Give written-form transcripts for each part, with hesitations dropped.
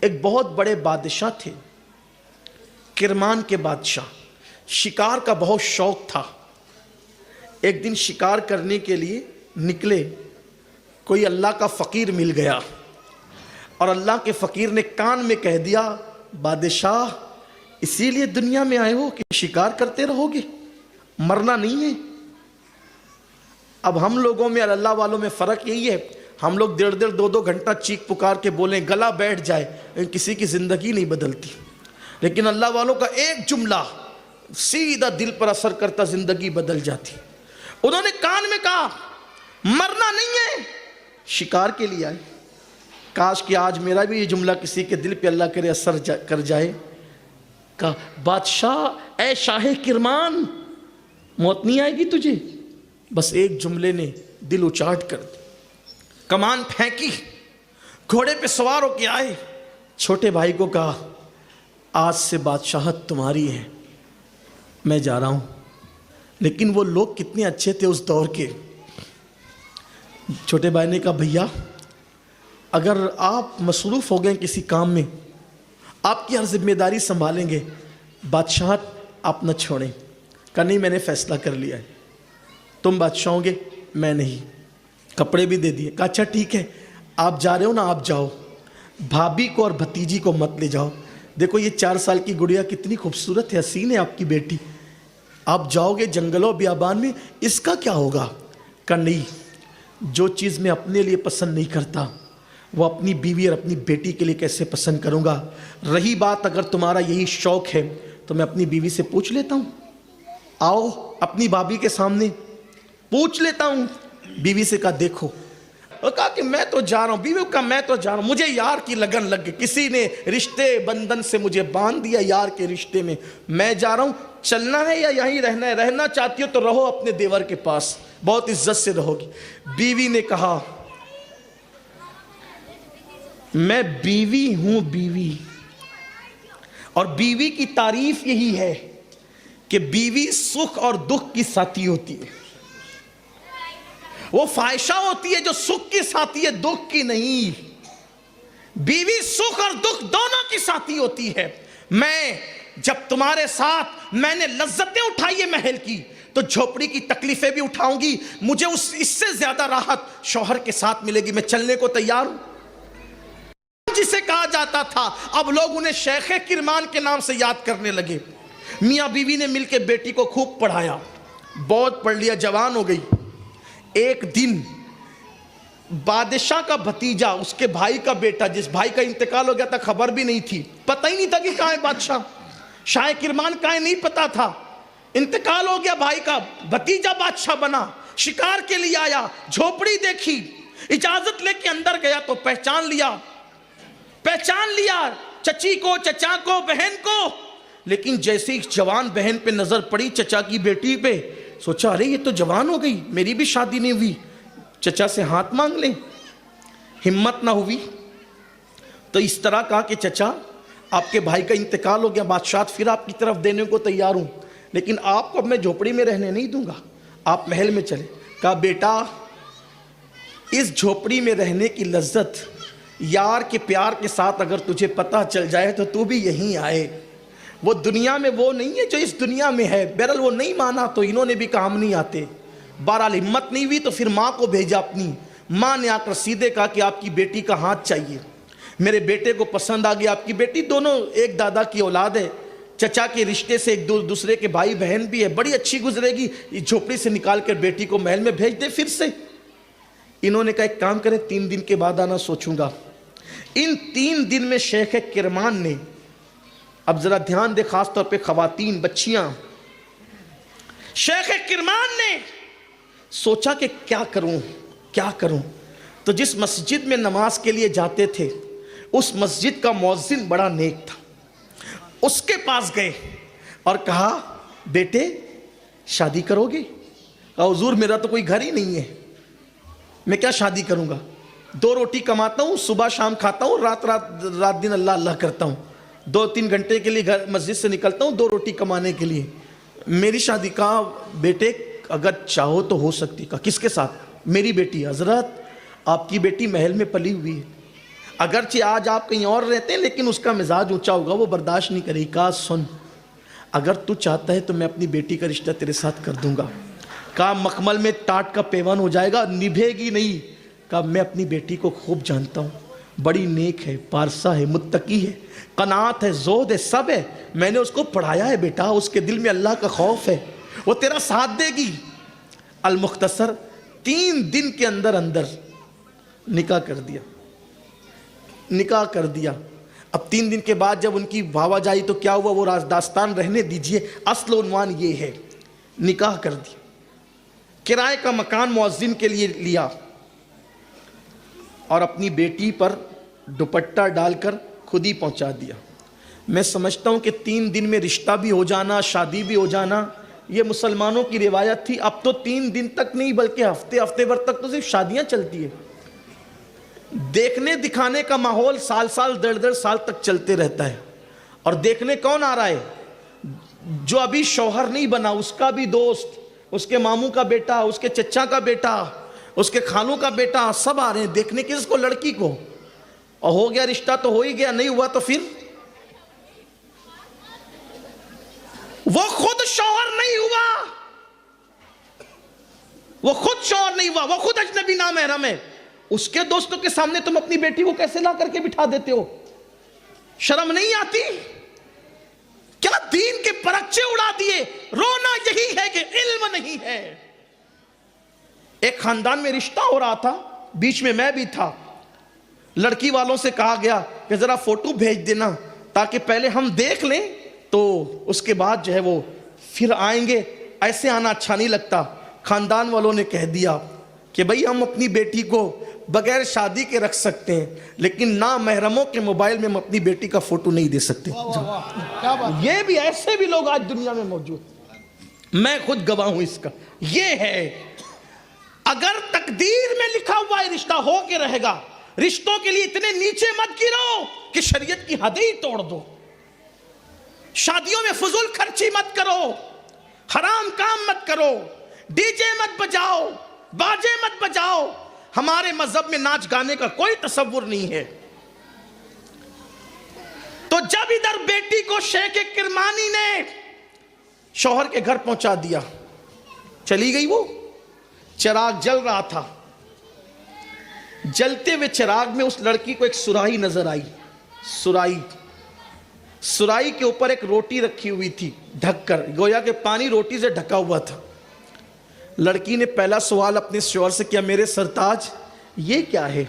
ایک بہت بڑے بادشاہ تھے، کرمان کے بادشاہ. شکار کا بہت شوق تھا. ایک دن شکار کرنے کے لیے نکلے. کوئی اللہ کا فقیر مل گیا اور اللہ کے فقیر نے کان میں کہہ دیا، بادشاہ اسی لیے دنیا میں آئے ہو کہ شکار کرتے رہو گے، مرنا نہیں ہے. اب ہم لوگوں میں اور اللہ والوں میں فرق یہی ہے، ہم لوگ 1.5 گھنٹہ چیخ پکار کے بولیں گلا بیٹھ جائے، کسی کی زندگی نہیں بدلتی. لیکن اللہ والوں کا ایک جملہ سیدھا دل پر اثر کرتا، زندگی بدل جاتی. انہوں نے کان میں کہا مرنا نہیں ہے، شکار کے لیے آئے. کاش کہ آج میرا بھی یہ جملہ کسی کے دل پہ اللہ کرے اثر کر جائے. کہا بادشاہ اے شاہ کرمان، موت نہیں آئے گی تجھے؟ بس ایک جملے نے دل اچاٹ کر دی. کمان پھینکی، گھوڑے پہ سوار ہو کے آئے. چھوٹے بھائی کو کہا آج سے بادشاہت تمہاری ہے، میں جا رہا ہوں. لیکن وہ لوگ کتنے اچھے تھے اس دور کے. چھوٹے بھائی نے کہا بھیا اگر آپ مصروف ہو گئے کسی کام میں، آپ کی ہر ذمہ داری سنبھالیں گے، بادشاہت آپ نہ چھوڑیں. کہا نہیں، میں نے فیصلہ کر لیا ہے، تم بادشاہ ہوں گے، میں نہیں. کپڑے بھی دے دیے. کہا اچھا ٹھیک ہے، آپ جا رہے ہو نا، آپ جاؤ، بھابھی کو اور بھتیجی کو مت لے جاؤ. دیکھو یہ 4 سال کی گڑیا کتنی خوبصورت ہے، حسین ہے آپ کی بیٹی، آپ جاؤ گے جنگلوں بیابان میں، اس کا کیا ہوگا؟ کہا نہیں، جو چیز میں اپنے لیے پسند نہیں کرتا وہ اپنی بیوی اور اپنی بیٹی کے لیے کیسے پسند کروں گا. رہی بات اگر تمہارا یہی شوق ہے تو میں اپنی بیوی سے پوچھ لیتا ہوں، آؤ اپنی بھابھی کے سامنے پوچھ لیتا ہوں. بیوی سے کہا دیکھو، اور کہا کہ میں تو جا رہا ہوں. بیوی کا میں تو جا رہا ہوں، مجھے یار کی لگن لگ گئی، کسی نے رشتے بندھن سے مجھے باندھ دیا یار کے رشتے میں جا رہا ہوں. چلنا ہے یا یہیں رہنا ہے؟ رہنا چاہتی ہو تو رہو اپنے دیور کے پاس، بہت عزت سے رہو گی. بیوی نے کہا میں بیوی ہوں بیوی، اور بیوی کی تعریف یہی ہے کہ بیوی سکھ اور دکھ کی ساتھی ہوتی ہے. وہ فائشہ ہوتی ہے جو سکھ کی ساتھی ہے، دکھ کی نہیں. بیوی سکھ اور دکھ دونوں کی ساتھی ہوتی ہے. میں جب تمہارے ساتھ میں نے لذتیں اٹھائی ہے محل کی، تو جھوپڑی کی تکلیفیں بھی اٹھاؤں گی. مجھے اس سے زیادہ راحت شوہر کے ساتھ ملے گی. میں چلنے کو تیار ہوں. جسے کہا جاتا تھا اب لوگ انہیں شیخ کرمان کے نام سے یاد کرنے لگے. میاں بیوی نے مل کے بیٹی کو خوب پڑھایا، بہت پڑھ لیا، جوان ہو گئی. ایک دن بادشاہ کا بھتیجا، اس کے بھائی کا بیٹا، جس بھائی کا انتقال ہو گیا تھا، خبر بھی نہیں تھی، پتہ ہی نہیں تھا کہ کہاں ہے بادشاہ، شاہ کرمان کہاں ہے نہیں پتا تھا. انتقال ہو گیا بھائی کا، بھتیجا بادشاہ بنا، شکار کے لیے آیا، جھوپڑی دیکھی، اجازت لے کے اندر گیا تو پہچان لیا چچی کو، چچا کو، بہن کو. لیکن جیسے ہی جوان بہن پہ نظر پڑی، چچا کی بیٹی پہ، سوچا ارے یہ تو جوان ہو گئی، میری بھی شادی نہیں ہوئی، چچا سے ہاتھ مانگ لیں. ہمت نہ ہوئی تو اس طرح کہا کہ چچا آپ کے بھائی کا انتقال ہو گیا، بادشاہت پھر آپ کی طرف دینے کو تیار ہوں، لیکن آپ کو اب میں جھوپڑی میں رہنے نہیں دوں گا، آپ محل میں چلے. کہا بیٹا اس جھوپڑی میں رہنے کی لذت یار کے پیار کے ساتھ اگر تجھے پتہ چل جائے تو تو بھی یہیں آئے. وہ دنیا میں وہ نہیں ہے جو اس دنیا میں ہے. بہرحال وہ نہیں مانا تو انہوں نے بھی کام نہیں آتے. بہرحال ہمت نہیں ہوئی تو پھر ماں کو بھیجا اپنی. ماں نے آ کر سیدھے کہا کہ آپ کی بیٹی کا ہاتھ چاہیے، میرے بیٹے کو پسند آ گیا. آپ کی بیٹی دونوں ایک دادا کی اولاد ہے، چچا کے رشتے سے ایک دوسرے کے بھائی بہن بھی ہے، بڑی اچھی گزرے گی. اس جھوپڑی سے نکال کر بیٹی کو محل میں بھیج دے پھر سے. انہوں نے کہا ایک کام کریں، 3 دن کے بعد آنا، سوچوں گا. ان 3 دن میں شیخ کرمان نے، اب ذرا دھیان دے خاص طور پہ خواتین، بچیاں، شیخ کرمان نے سوچا کہ کیا کروں. تو جس مسجد میں نماز کے لیے جاتے تھے اس مسجد کا مؤذن بڑا نیک تھا، اس کے پاس گئے اور کہا بیٹے شادی کرو گے؟ کہا حضور میرا تو کوئی گھر ہی نہیں ہے، میں کیا شادی کروں گا، 2 روٹی کماتا ہوں، صبح شام کھاتا ہوں، رات دن اللہ اللہ کرتا ہوں، 2-3 گھنٹے کے لیے گھر مسجد سے نکلتا ہوں 2 روٹی کمانے کے لیے، میری شادی. کہا بیٹے اگر چاہو تو ہو سکتی. کہا کس کے ساتھ؟ میری بیٹی. حضرت آپ کی بیٹی محل میں پلی ہوئی ہے، اگرچہ آج آپ کہیں اور رہتے ہیں لیکن اس کا مزاج اونچا ہوگا, وہ برداشت نہیں کرے گی. کہا سن, اگر تو چاہتا ہے تو میں اپنی بیٹی کا رشتہ تیرے ساتھ کر دوں گا. کہا مخمل میں ٹاٹ کا پیوان ہو جائے گا, نبھے گی نہیں. کہا میں اپنی بیٹی کو خوب جانتا ہوں, بڑی نیک ہے, پارسا ہے, متقی ہے, قناعت ہے, زہد ہے, سب ہے. میں نے اس کو پڑھایا ہے بیٹا, اس کے دل میں اللہ کا خوف ہے, وہ تیرا ساتھ دے گی. المختصر 3 دن کے اندر نکاح کر دیا, نکاح کر دیا. اب 3 دن کے بعد جب ان کی بھاوا جائی تو کیا ہوا, وہ راز داستان رہنے دیجئے, اصل عنوان یہ ہے. نکاح کر دیا, کرائے کا مکان مؤذن کے لیے لیا, اور اپنی بیٹی پر دوپٹہ ڈال کر خود ہی پہنچا دیا. میں سمجھتا ہوں کہ 3 دن میں رشتہ بھی ہو جانا, شادی بھی ہو جانا, یہ مسلمانوں کی روایت تھی. اب تو 3 دن تک نہیں بلکہ ہفتے بھر تک تو صرف شادیاں چلتی ہیں. دیکھنے دکھانے کا ماحول سال 1.5 سال تک چلتے رہتا ہے. اور دیکھنے کون آ رہا ہے؟ جو ابھی شوہر نہیں بنا اس کا بھی دوست, اس کے ماموں کا بیٹا, اس کے چچا کا بیٹا, اس کے خالوں کا بیٹا, سب آ رہے ہیں دیکھنے کس کو, لڑکی کو. اور ہو گیا رشتہ تو ہو ہی گیا, نہیں ہوا تو پھر وہ خود شوہر نہیں ہوا, وہ خود شوہر نہیں ہوا, وہ خود اجنبی نامحرم ہے. اس کے دوستوں کے سامنے تم اپنی بیٹی کو کیسے لا کر کے بٹھا دیتے ہو؟ شرم نہیں آتی؟ کیا دین کے پرچے اڑا دیے. رونا یہی ہے کہ علم نہیں ہے. ایک خاندان میں رشتہ ہو رہا تھا, بیچ میں میں بھی تھا. لڑکی والوں سے کہا گیا کہ ذرا فوٹو بھیج دینا تاکہ پہلے ہم دیکھ لیں تو اس کے بعد جو ہے وہ پھر آئیں گے, ایسے آنا اچھا نہیں لگتا. خاندان والوں نے کہہ دیا کہ بھئی ہم اپنی بیٹی کو بغیر شادی کے رکھ سکتے ہیں لیکن نامحرموں کے موبائل میں ہم اپنی بیٹی کا فوٹو نہیں دے سکتے. یہ بھی ایسے بھی لوگ آج دنیا میں موجود, میں خود گواہ ہوں اس کا. یہ ہے, اگر تقدیر میں لکھا ہوا ہے رشتہ ہو کے رہے گا, رشتوں کے لیے اتنے نیچے مت گرو کہ شریعت کی حدیں ہی توڑ دو. شادیوں میں فضول خرچی مت کرو, حرام کام مت کرو, ڈی جے مت بجاؤ, باجے مت بجاؤ. ہمارے مذہب میں ناچ گانے کا کوئی تصور نہیں ہے. تو جب ادھر بیٹی کو شیخ کرمانی نے شوہر کے گھر پہنچا دیا, چلی گئی. وہ چراغ جل رہا تھا, جلتے ہوئے چراغ میں اس لڑکی کو ایک سراہی نظر آئی. سراہی کے اوپر ایک روٹی رکھی ہوئی تھی ڈھک کر, گویا کہ پانی روٹی سے ڈھکا ہوا تھا. لڑکی نے پہلا سوال اپنے شوہر سے کیا, میرے سرتاج یہ کیا ہے؟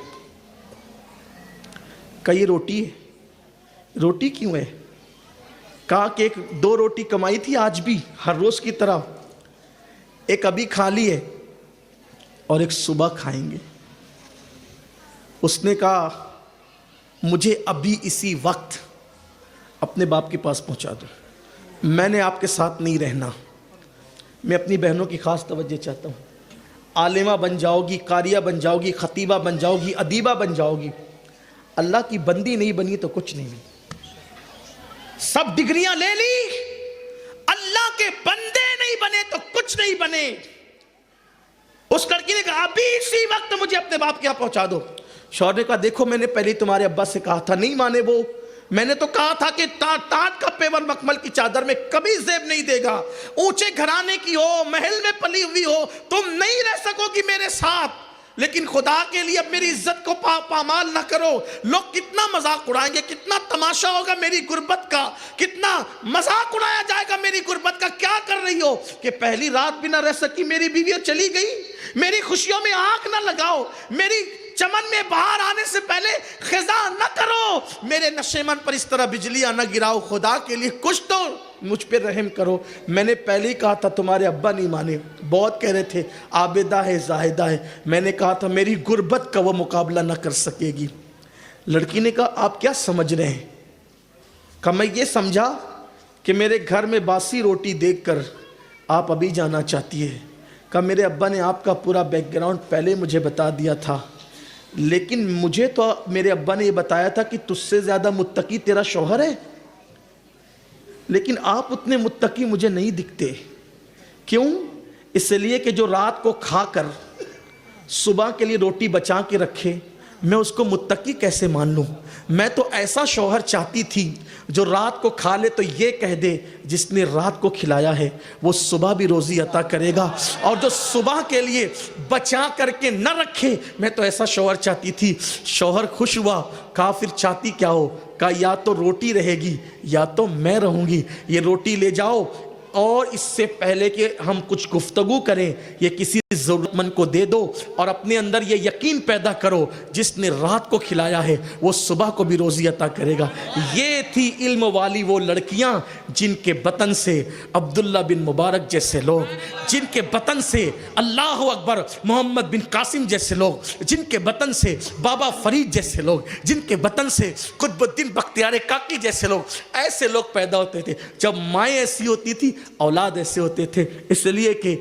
کہا یہ روٹی ہے. روٹی کیوں ہے؟ کہا کہ 2 روٹی کمائی تھی آج بھی ہر روز کی طرح, ایک ابھی کھا لی ہے اور ایک صبح کھائیں گے. اس نے کہا مجھے ابھی اسی وقت اپنے باپ کے پاس پہنچا دو, میں نے آپ کے ساتھ نہیں رہنا. میں اپنی بہنوں کی خاص توجہ چاہتا ہوں. عالمہ بن جاؤ گی, قاریہ بن جاؤ گی, خطیبہ بن جاؤ گی, ادیبہ بن جاؤ گی, اللہ کی بندی نہیں بنی تو کچھ نہیں. سب ڈگریاں لے لی, اللہ کے بندے نہیں بنے تو کچھ نہیں بنے. اس لڑکی نے کہا ابھی اسی وقت مجھے اپنے باپ کے یہاں پہنچا دو. شوہر نے کہا دیکھو میں نے پہلے تمہارے ابا سے کہا تھا, نہیں مانے وہ. میں نے تو کہا تھا کہ ٹاٹ کا پیور مخمل کی چادر میں کبھی زیب نہیں دے گا. اونچے گھرانے کی ہو, محل میں پلی ہوئی ہو, تم نہیں رہ سکو گی میرے ساتھ. لیکن خدا کے لیے اب میری عزت کو پامال نہ کرو. لوگ کتنا مذاق اڑائیں گے, کتنا تماشا ہوگا میری غربت کا, کتنا مذاق اڑایا جائے گا میری غربت کا. کیا کر رہی ہو کہ پہلی رات بھی نہ رہ سکی میری بیوی اور چلی گئی. میری خوشیوں میں آنکھ نہ لگاؤ, میری چمن میں باہر آنے سے پہلے خزاں نہ کرو, میرے نشیمن پر اس طرح بجلیاں نہ گراؤ. خدا کے لیے کچھ تو مجھ پہ رحم کرو. میں نے پہلے ہی کہا تھا, تمہارے ابا نہیں مانے, بہت کہہ رہے تھے عابدہ ہے زاہدہ ہے. میں نے کہا تھا میری غربت کا وہ مقابلہ نہ کر سکے گی. لڑکی نے کہا آپ کیا سمجھ رہے ہیں؟ کہ میں یہ سمجھا کہ میرے گھر میں باسی روٹی دیکھ کر آپ ابھی جانا چاہتی ہے. کہ میرے ابا نے آپ کا پورا بیک گراؤنڈ پہلے مجھے بتا دیا تھا, لیکن مجھے تو میرے ابا نے یہ بتایا تھا کہ تجھ سے زیادہ متقی تیرا شوہر ہے, لیکن آپ اتنے متقی مجھے نہیں دکھتے. کیوں؟ اس لیے کہ جو رات کو کھا کر صبح کے لیے روٹی بچا کے رکھے, میں اس کو متقی کیسے مان لوں؟ میں تو ایسا شوہر چاہتی تھی جو رات کو کھا لے تو یہ کہہ دے جس نے رات کو کھلایا ہے وہ صبح بھی روزی عطا کرے گا، اور جو صبح کے لیے بچا کر کے نہ رکھے، میں تو ایسا شوہر چاہتی تھی۔ شوہر خوش ہوا، کہا پھر چاہتی کیا ہو؟ کہا یا تو روٹی رہے گی یا تو میں رہوں گی، یہ روٹی لے جاؤ، اور اس سے پہلے کہ ہم کچھ گفتگو کریں یہ کسی ضرورت مند کو دے دو، اور اپنے اندر یہ یقین پیدا کرو جس نے رات کو کھلایا ہے وہ صبح کو بھی روزی عطا کرے گا۔ یہ تھی علم والی وہ لڑکیاں جن کے بطن سے عبداللہ بن مبارک جیسے لوگ، جن کے بطن سے اللہ اکبر محمد بن قاسم جیسے لوگ، جن کے بطن سے بابا فرید جیسے لوگ، جن کے بطن سے قطب الدین بختیار کاکی جیسے لوگ، ایسے لوگ پیدا ہوتے تھے۔ جب مائیں ایسی ہوتی تھی اولاد ایسے ہوتے تھے، اس لیے کہ